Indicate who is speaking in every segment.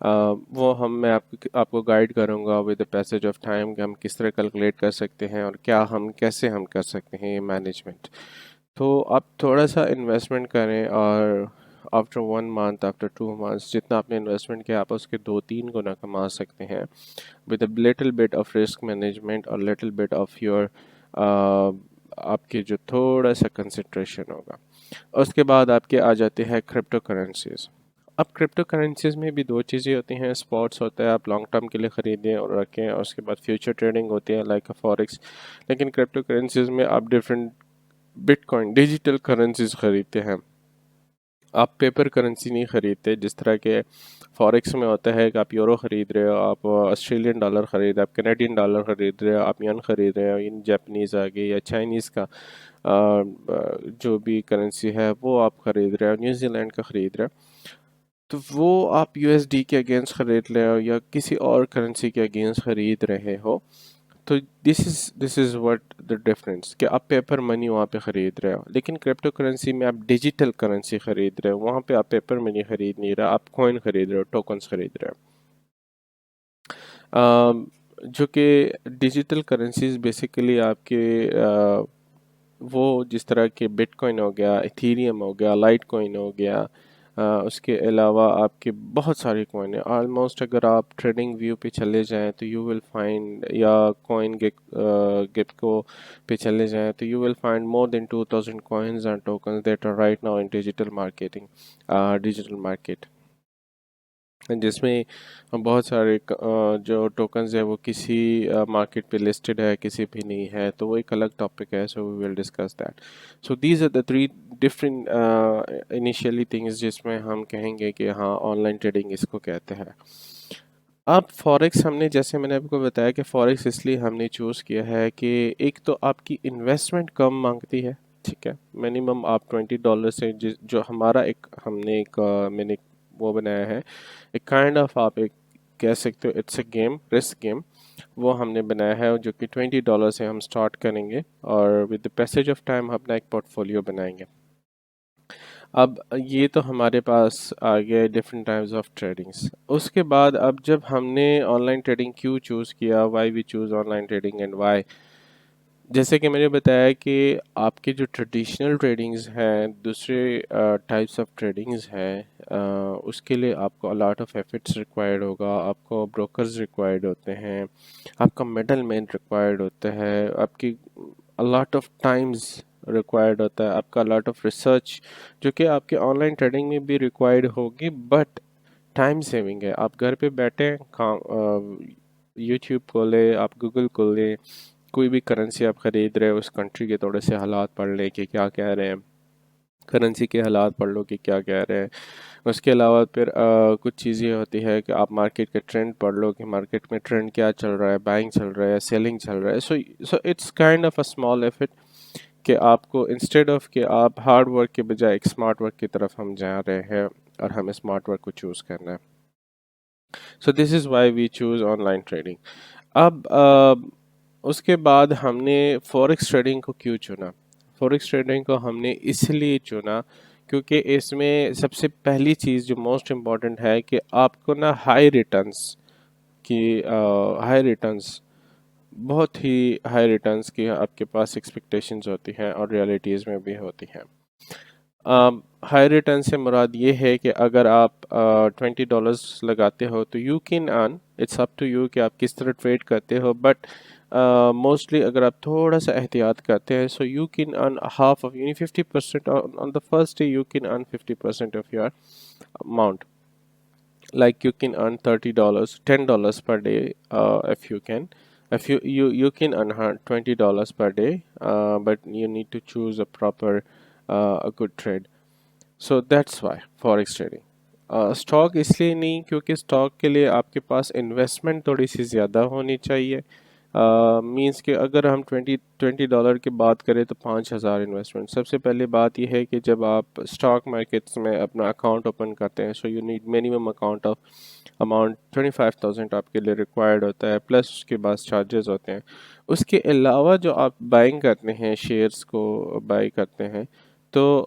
Speaker 1: میں آپ کو گائیڈ کروں گا with the passage of time کہ ہم کس طرح کیلکولیٹ کر سکتے ہیں اور کیسے ہم کر سکتے ہیں یہ مینجمنٹ. تو آپ تھوڑا سا انویسٹمنٹ کریں اور آفٹر 1 منتھ آفٹر 2 منتھس جتنا آپ نے انویسٹمنٹ کیا آپ اس کے 2-3 گنا کما سکتے ہیں with a little bit of risk management اور لٹل بٹ آف یور آپ کے جو تھوڑا سا کنسنٹریشن ہوگا. اس کے بعد آپ کے آ جاتے ہیں کرپٹو کرنسیز. اب کرپٹو کرنسیز میں بھی دو چیزیں ہوتی ہیں. اسپاٹس ہوتا ہے آپ لانگ ٹرم کے لیے خریدیں اور رکھیں اور اس کے بعد فیوچر ٹریڈنگ ہوتی ہے لائک فوریکس. لیکن کرپٹو کرنسیز میں آپ different but coin digital currencies خریدتے ہیں. آپ پیپر کرنسی نہیں خریدتے جس طرح کہ فوریکس میں ہوتا ہے کہ آپ یورو خرید رہے ہو, آپ آسٹریلین ڈالر خرید رہے ہو, آپ کینیڈین ڈالر خرید رہے ہو, آپ ین خرید رہے ہو, ان جاپنیز آگے یا چائنیز کا جو بھی کرنسی ہے وہ آپ خرید رہے ہو, نیوزی لینڈ کا خرید رہے ہو, تو وہ آپ یو ایس ڈی کے اگینسٹ خرید رہے ہو یا کسی اور کرنسی کے اگینسٹ خرید رہے ہو. تو دس از واٹ دا ڈفرینس کہ آپ پیپر منی وہاں پہ خرید رہے ہو. لیکن کرپٹو کرنسی میں آپ ڈیجیٹل کرنسی خرید رہے ہو, وہاں پہ آپ پیپر منی خرید نہیں رہے, آپ کوائن خرید رہے ہو, ٹوکنس خرید رہے ہو. جو کہ ڈیجیٹل کرنسیز بیسیکلی آپ کے وہ جس طرح کہ بٹ کوائن ہو گیا, ایتھیریم ہو گیا, لائٹ کوائن ہو گیا, اس کے علاوہ آپ کے بہت سارے کوائن ہیں. آلموسٹ اگر آپ ٹریڈنگ ویو پہ چلے جائیں تو یو ول فائنڈ یا کوائن گیٹ کو پہ چلے جائیں تو you will find more than 2000 coins and tokens that are right now in digital market, جس میں بہت سارے جو ٹوکنز ہے وہ کسی مارکیٹ پہ لسٹڈ ہے کسی پہ نہیں ہے, تو وہ ایک الگ ٹاپک ہے. So we will discuss that. So these are the 3 different initially things جس میں ہم کہیں گے کہ ہاں آن لائن ٹریڈنگ اس کو کہتے ہیں. اب فوریکس ہم نے جیسے میں نے آپ کو بتایا کہ فوریکس اس لیے ہم نے چوز کیا ہے کہ ایک تو آپ کی انویسٹمنٹ کم مانگتی ہے, ٹھیک ہے, منیمم آپ $20 سے جو ہمارا میں نے وہ بنایا ہے ایک کائنڈ آف آپ ایک کہہ سکتے ہو it's a game, risk game, وہ ہم نے بنایا ہے جو کہ $20 سے ہم سٹارٹ کریں گے اور with the passage of time ہم اپنا ایک پورٹ فولیو بنائیں گے. اب یہ تو ہمارے پاس آ گیا ڈفرینٹ ٹائپس آف ٹریڈنگس. اس کے بعد اب جب ہم نے آن لائن ٹریڈنگ کیوں چوز کیا, why we choose online trading and why, جیسے کہ میں نے بتایا کہ آپ کے جو ٹریڈیشنل ٹریڈنگز ہیں دوسرے ٹائپس آف ٹریڈنگز ہیں, اس کے لیے آپ کو الاٹ آف ایفرٹس ریکوائرڈ ہوگا, آپ کو بروکرز ریکوائرڈ ہوتے ہیں, آپ کا مڈل مین ریکوائرڈ ہوتا ہے, آپ کی الاٹ آف ٹائمز ریکوائرڈ ہوتا ہے, آپ کا الاٹ آف ریسرچ جو کہ آپ کے آن لائن ٹریڈنگ میں بھی ریکوائرڈ ہوگی, بٹ ٹائم سیونگ ہے. آپ گھر پہ بیٹھیں, یوٹیوب کھولیں, آپ گوگل کھولیں, کوئی بھی کرنسی آپ خرید رہے ہو اس کنٹری کے تھوڑے سے حالات پڑھ لیں کہ کیا کہہ رہے ہیں, کرنسی کے حالات پڑھ لو کہ کیا کہہ رہے ہیں. اس کے علاوہ پھر کچھ چیزیں ہوتی ہے کہ آپ مارکیٹ کے ٹرینڈ پڑھ لو کہ مارکیٹ میں ٹرینڈ کیا چل رہا ہے, بائنگ چل رہا ہے, سیلنگ چل رہا ہے. So it's kind of a small effect کہ آپ کو انسٹیڈ آف کہ آپ ہارڈ ورک کے بجائے ایک اسمارٹ ورک کی طرف ہم جا رہے ہیں اور ہمیں اسمارٹ ورک کو چوز کرنا ہے. So this is why we choose online trading. اب اس کے بعد ہم نے فوریکس ٹریڈنگ کو کیوں چنا. فوریکس ٹریڈنگ کو ہم نے اس لیے چنا کیونکہ اس میں سب سے پہلی چیز جو موسٹ امپورٹنٹ ہے کہ آپ کو نا ہائی ریٹرنز بہت ہی ہائی ریٹرنز کی آپ کے پاس ایکسپیکٹیشنز ہوتی ہیں اور ریئلٹیز میں بھی ہوتی ہیں. ہائی ریٹرن سے مراد یہ ہے کہ اگر آپ $20 لگاتے ہو تو you can earn, it's up to you کہ آپ کس طرح ٹریڈ کرتے ہو, بٹ موسٹلی اگر آپ تھوڑا سا احتیاط کرتے ہیں so you can earn half of یعنی 50% on the first day you can earn 50% of your amount, like you can earn $10 per day if you can, if you can earn $20 per day, but you need to choose a proper a good trade. So that's why forex trading. Stock اس لیے نہیں کیونکہ stock کے لیے آپ کے پاس investment تھوڑی سی زیادہ ہونی چاہیے. مینس کہ اگر ہم $20 کی بات کریں تو 5,000 انویسٹمنٹ. سب سے پہلے بات یہ ہے کہ جب آپ اسٹاک مارکیٹس میں اپنا اکاؤنٹ اوپن کرتے ہیں so you need minimum account of amount 25,000 آپ کے لیے ریکوائرڈ ہوتا ہے, پلس اس کے بعد چارجز ہوتے ہیں. اس کے علاوہ جو آپ بائنگ کرتے ہیں, شیئرس کو بائی کرتے ہیں, تو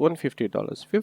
Speaker 1: $150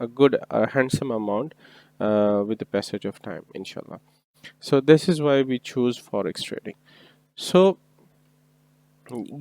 Speaker 1: a good handsome amount with the passage of time, inshallah. So this is why we choose forex trading. So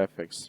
Speaker 1: FX।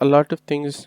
Speaker 1: a lot of things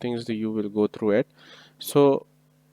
Speaker 1: things that you will go through it. So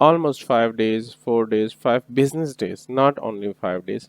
Speaker 1: almost 5 days, 4 days, 5 business days, not only 5 days,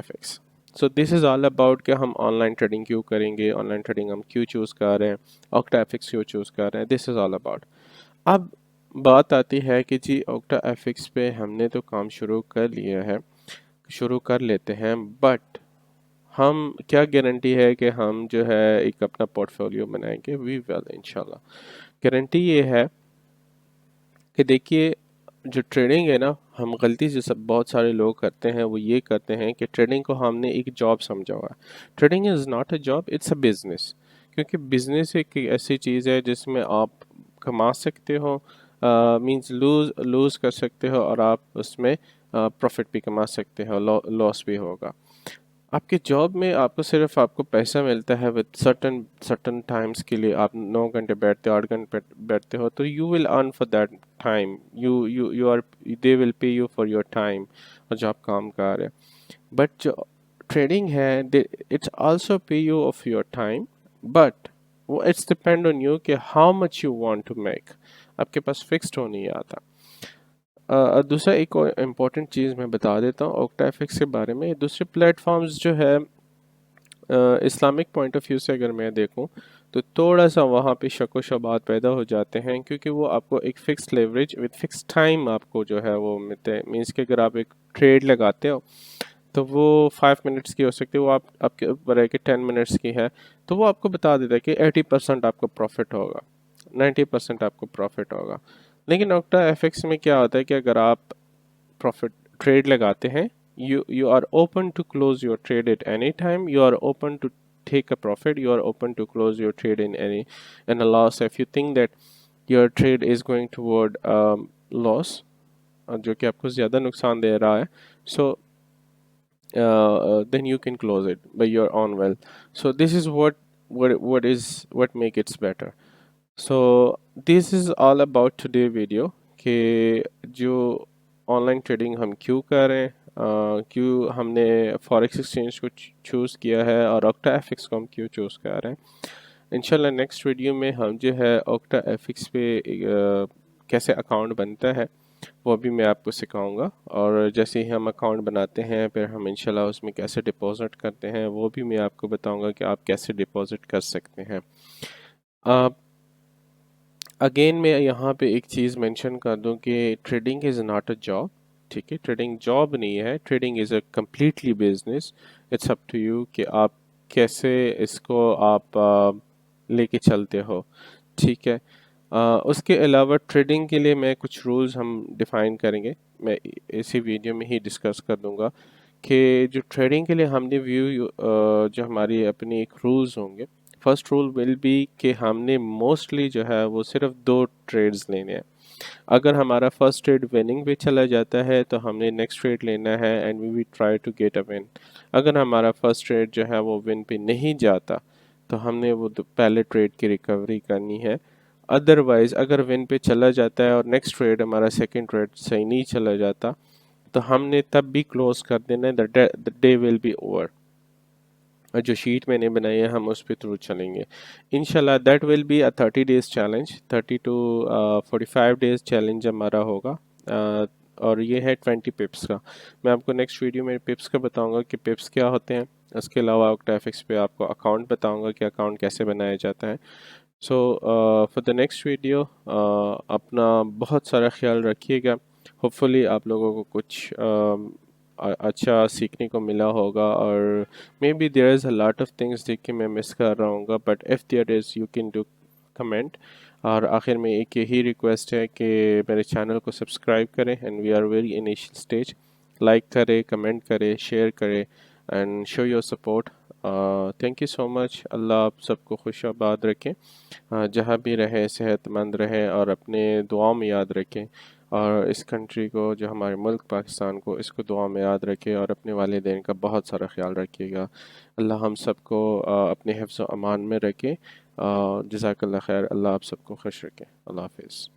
Speaker 1: FX। So this is all about کہ ہم on line trading کیوں کریں گے، on line trading ہم کیوں choose کر رہے ہیں، اوکٹا ایف ایکس کیوں چوز کر رہے ہیں، دس از آل اباؤٹ. اب بات آتی ہے کہ جی اوکٹا ایف ایکس پہ ہم نے تو کام شروع کر لیا ہے، شروع کر لیتے ہیں، بٹ ہم کیا گارنٹی ہے کہ ہم جو ہے ایک اپنا پورٹ فولیو بنائیں گے؟ وی ول انشاءاللہ. گارنٹی یہ ہے کہ دیکھیے جو ٹریڈنگ ہے نا، ہم غلطی سے سب بہت سارے لوگ کرتے ہیں، وہ یہ کرتے ہیں کہ ٹریڈنگ کو ہم نے ایک جاب سمجھا ہوا ہے. Trading is not a job, it's a business. کیونکہ بزنس ایک ایسی چیز ہے جس میں آپ کما سکتے ہو، مینز لوز کر سکتے ہو، اور آپ اس میں پروفٹ بھی کما سکتے ہو، لاس بھی ہوگا. آپ کے جاب میں آپ کو صرف آپ کو پیسہ ملتا ہے وتھ سرٹن ٹائمس کے لیے. آپ 9 گھنٹے بیٹھتے ہو، 8 گھنٹے بیٹھتے ہو، تو you will earn for that time. You are they will pay you for your time, اور جو آپ کام کر رہے. بٹ جو ٹریڈنگ ہے it's also pay you of your time, but وہ اٹس ڈپینڈ آن یو کہ how much you want to make. آپ کے پاس فکسڈ ہو نہیں آتا. دوسرا ایک اور امپورٹنٹ چیز میں بتا دیتا ہوں اوکٹا ایف ایکس کے بارے میں. دوسرے پلیٹ فارمز جو ہے اسلامک پوائنٹ آف ویو سے اگر میں دیکھوں تو تھوڑا سا وہاں پہ شک و شبہات پیدا ہو جاتے ہیں، کیونکہ وہ آپ کو ایک fix leverage with fix time آپ کو جو ہے وہ ملتے ہیں. مینس کہ اگر آپ ایک ٹریڈ لگاتے ہو تو وہ 5 منٹس کی ہو سکتی ہے، وہ آپ کے اوپر ہے کہ 10 منٹس کی ہے، تو وہ آپ کو بتا دیتا ہے کہ 80% آپ کو پروفٹ ہوگا، 90% آپ کو پروفٹ ہوگا. لیکن اوکٹا ایف ایکس میں کیا ہوتا ہے کہ اگر آپ پروفٹ ٹریڈ لگاتے ہیں، you are open to close your trade at any time. You are open to take a profit. You are open to close your trade in a loss if you think that your trade is going toward loss، جو کہ آپ کو زیادہ نقصان دے رہا ہے. So then you can close it by your own will. So this is what make it better. So this is all about today video کہ جو آن لائن ٹریڈنگ ہم کیوں کر رہے ہیں، کیوں ہم نے فوریکس ایکسچینج کو چوز کیا ہے، اور اوکٹا ایف ایکس کو ہم کیوں چوز کر رہے ہیں. انشاءاللہ نیکسٹ ویڈیو میں ہم جو ہے اوکٹا ایف ایکس پہ کیسے اکاؤنٹ بنتا ہے وہ بھی میں آپ کو سکھاؤں گا، اور جیسے ہی ہم اکاؤنٹ بناتے ہیں پھر ہم انشاءاللہ اس میں کیسے ڈپازٹ کرتے ہیں وہ بھی میں آپ کو بتاؤں گا کہ آپ کیسے ڈپازٹ کر سکتے ہیں. اگین میں یہاں پہ ایک چیز مینشن کر دوں کہ trading is not a job. ٹھیک ہے، ٹریڈنگ جاب نہیں ہے، trading is a completely business. It's up to you کہ آپ کیسے اس کو آپ لے کے چلتے ہو. ٹھیک ہے، اس کے علاوہ ٹریڈنگ کے لیے میں کچھ رولز ہم ڈیفائن کریں گے، میں اسی ویڈیو میں ہی ڈسکس کر دوں گا کہ جو ٹریڈنگ کے لیے ہم نے جو ہماری اپنی ایک رولز ہوں گے. فرسٹ رول ول بی کہ ہم نے موسٹلی جو ہے وہ صرف 2 ٹریڈز لینے ہیں. اگر ہمارا فرسٹ ٹریڈ وننگ پہ چلا جاتا ہے تو ہم نے نیکسٹ ٹریڈ لینا ہے and we try to get a one. اگر ہمارا فرسٹ ٹریڈ جو ہے وہ ون پہ نہیں جاتا تو ہم نے وہ پہلے ٹریڈ کی ریکوری کرنی ہے. ادروائز اگر ون پہ چلا جاتا ہے اور نیکسٹ ٹریڈ ہمارا سیکنڈ ٹریڈ صحیح نہیں چلا جاتا تو ہم نے تب بھی کلوز کر دینا ہے. The day will be over. جو شیٹ میں نے بنائی ہے ہم اس پہ تھرو چلیں گے انشاءاللہ. That will be a 30 days challenge, 30 to 45 days challenge ہمارا ہوگا، اور یہ ہے 20 پپس کا. میں آپ کو نیکسٹ ویڈیو میں پپس کا بتاؤں گا کہ پپس کیا ہوتے ہیں. اس کے علاوہ اوکٹا ایف ایکس پہ آپ کو اکاؤنٹ بتاؤں گا کہ اکاؤنٹ کیسے بنایا جاتا ہے. سو فار دا نیکسٹ ویڈیو اپنا بہت سارا خیال رکھیے گا. ہوپ فلی آپ لوگوں کو کچھ اچھا سیکھنے کو ملا ہوگا، اور maybe there is a lot of things دیکھ کے میں مس کر رہا ہوں گا، but if there is you can do comment. اور آخر میں ایک یہی ریکویسٹ ہے کہ میرے چینل کو سبسکرائب کریں and we are very initial stage. Like کرے، کمنٹ کرے، شیئر کرے and show your support. Thank you so much. اللہ آپ سب کو خوش آباد رکھیں، جہاں بھی رہیں صحت مند رہیں، اور اپنے دعاؤں میں یاد رکھیں، اور اس کنٹری کو، جو ہمارے ملک پاکستان کو، اس کو دعا میں یاد رکھے، اور اپنے والدین کا بہت سارا خیال رکھیے گا. اللہ ہم سب کو اپنے حفظ و امان میں رکھے. جزاک اللہ خیر. اللہ آپ سب کو خوش رکھے. اللہ حافظ.